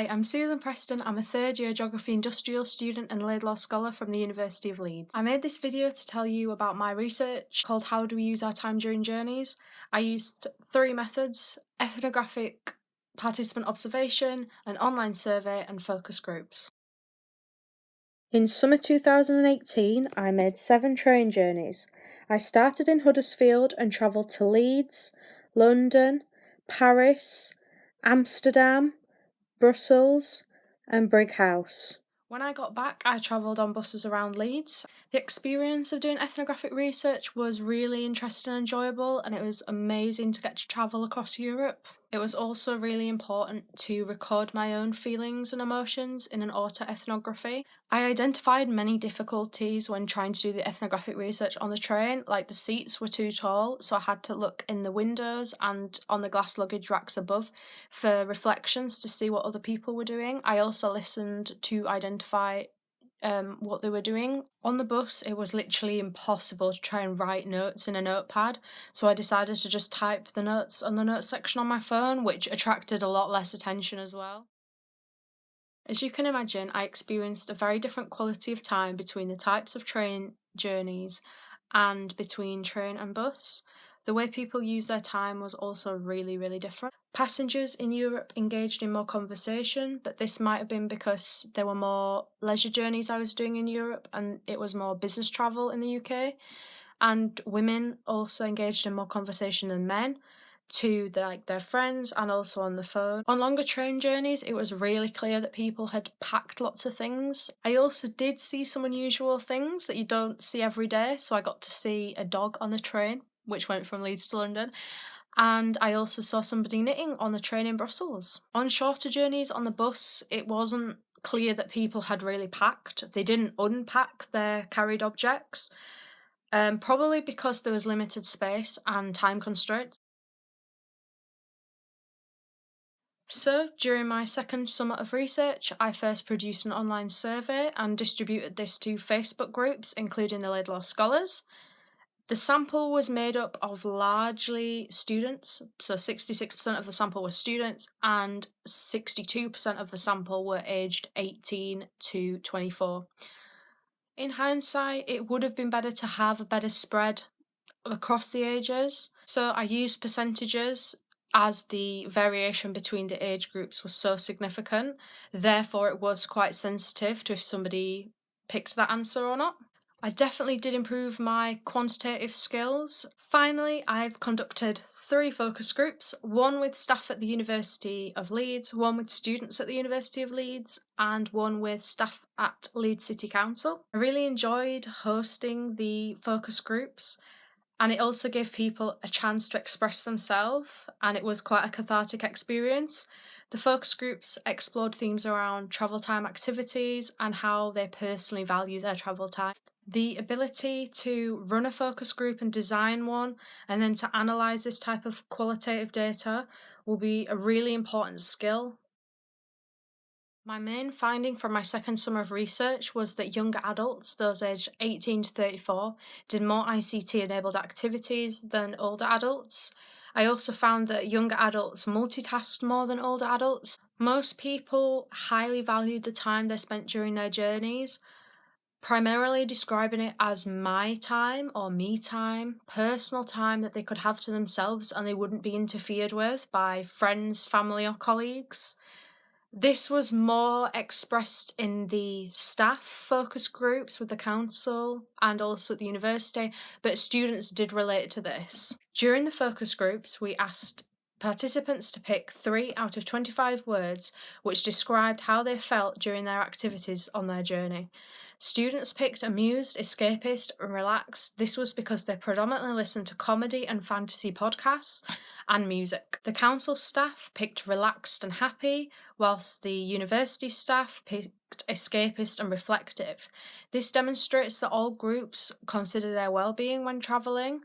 Hi, I'm Susan Preston. I'm a third year Geography Industrial student and Laidlaw Scholar from the University of Leeds. I made this video to tell you about my research called How Do We Use Our Time During Journeys? I used three methods: ethnographic participant observation, an online survey, and focus groups. In summer 2018, I made 7 train journeys. I started in Huddersfield and travelled to Leeds, London, Paris, Amsterdam, Brussels, and Brighouse. When I got back, I travelled on buses around Leeds. The experience of doing ethnographic research was really interesting and enjoyable, and it was amazing to get to travel across Europe. It was also really important to record my own feelings and emotions in an autoethnography. I identified many difficulties when trying to do the ethnographic research on the train, like the seats were too tall, so I had to look in the windows and on the glass luggage racks above for reflections to see what other people were doing. I also listened to identify what they were doing. On the bus, it was literally impossible to try and write notes in a notepad, so I decided to just type the notes on the notes section on my phone, which attracted a lot less attention as well. As you can imagine, I experienced a very different quality of time between the types of train journeys and between train and bus. The way people use their time was also really different. Passengers in Europe engaged in more conversation, but this might have been because there were more leisure journeys I was doing in Europe and it was more business travel in the UK. And women also engaged in more conversation than men to their friends and also on the phone. On longer train journeys, it was really clear that people had packed lots of things. I also did see some unusual things that you don't see every day, so I got to see a dog on the train, which went from Leeds to London, and I also saw somebody knitting on the train in Brussels. On shorter journeys on the bus, it wasn't clear that people had really packed. They didn't unpack their carried objects, probably because there was limited space and time constraints. So, during my second summer of research, I first produced an online survey and distributed this to Facebook groups, including the Laidlaw Scholars. The sample was made up of largely students, so 66% of the sample were students and 62% of the sample were aged 18 to 24. In hindsight, it would have been better to have a better spread across the ages. So I used percentages as the variation between the age groups was so significant. Therefore, it was quite sensitive to if somebody picked that answer or not. I definitely did improve my quantitative skills. Finally, I've conducted 3 focus groups, one with staff at the University of Leeds, one with students at the University of Leeds, and one with staff at Leeds City Council. I really enjoyed hosting the focus groups, and it also gave people a chance to express themselves, and it was quite a cathartic experience. The focus groups explored themes around travel time activities and how they personally value their travel time. The ability to run a focus group and design one, and then to analyse this type of qualitative data, will be a really important skill. My main finding from my second summer of research was that younger adults, those aged 18 to 34, did more ICT-enabled activities than older adults. I also found that younger adults multitasked more than older adults. Most people highly valued the time they spent during their journeys, primarily describing it as my time or me time, personal time that they could have to themselves and they wouldn't be interfered with by friends, family, or colleagues. This was more expressed in the staff focus groups with the council and also at the university, but students did relate to this. During the focus groups, we asked participants to pick 3 out of 25 words which described how they felt during their activities on their journey. Students picked amused, escapist, and relaxed. This was because they predominantly listened to comedy and fantasy podcasts and music. The council staff picked relaxed and happy, whilst the university staff picked escapist and reflective. This demonstrates that all groups consider their well-being when travelling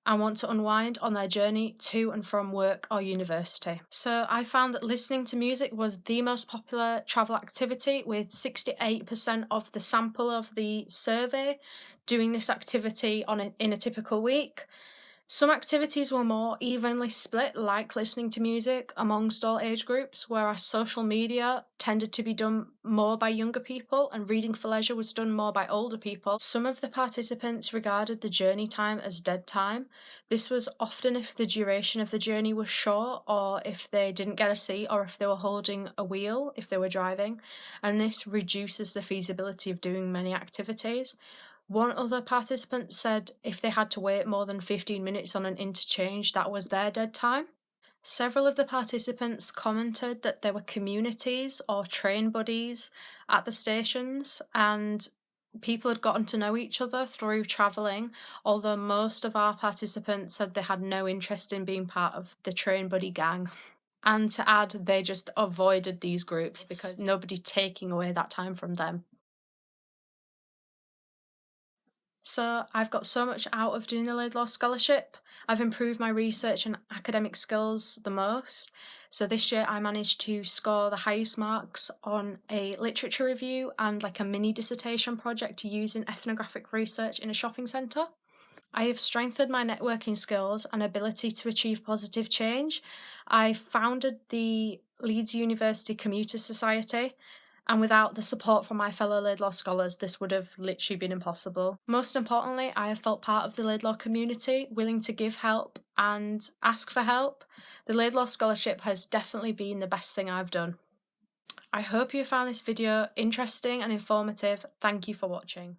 and want to unwind on their journey to and from work or university. So I found that listening to music was the most popular travel activity, with 68% of the sample of the survey doing this activity in a typical week. Some activities were more evenly split, like listening to music, amongst all age groups, whereas social media tended to be done more by younger people and reading for leisure was done more by older people. Some of the participants regarded the journey time as dead time. This was often if the duration of the journey was short, or if they didn't get a seat, or if they were holding a wheel if they were driving, and this reduces the feasibility of doing many activities. One other participant said if they had to wait more than 15 minutes on an interchange, that was their dead time. Several of the participants commented that there were communities or train buddies at the stations, and people had gotten to know each other through travelling, although most of our participants said they had no interest in being part of the train buddy gang. And to add, they just avoided these groups because nobody taking away that time from them. So I've got so much out of doing the Laidlaw Scholarship. I've improved my research and academic skills the most. So this year I managed to score the highest marks on a literature review and like a mini dissertation project to use in ethnographic research in a shopping centre. I have strengthened my networking skills and ability to achieve positive change. I founded the Leeds University Commuter Society, and without the support from my fellow Laidlaw scholars, this would have literally been impossible. Most importantly, I have felt part of the Laidlaw community, willing to give help and ask for help. The Laidlaw Scholarship has definitely been the best thing I've done. I hope you found this video interesting and informative. Thank you for watching.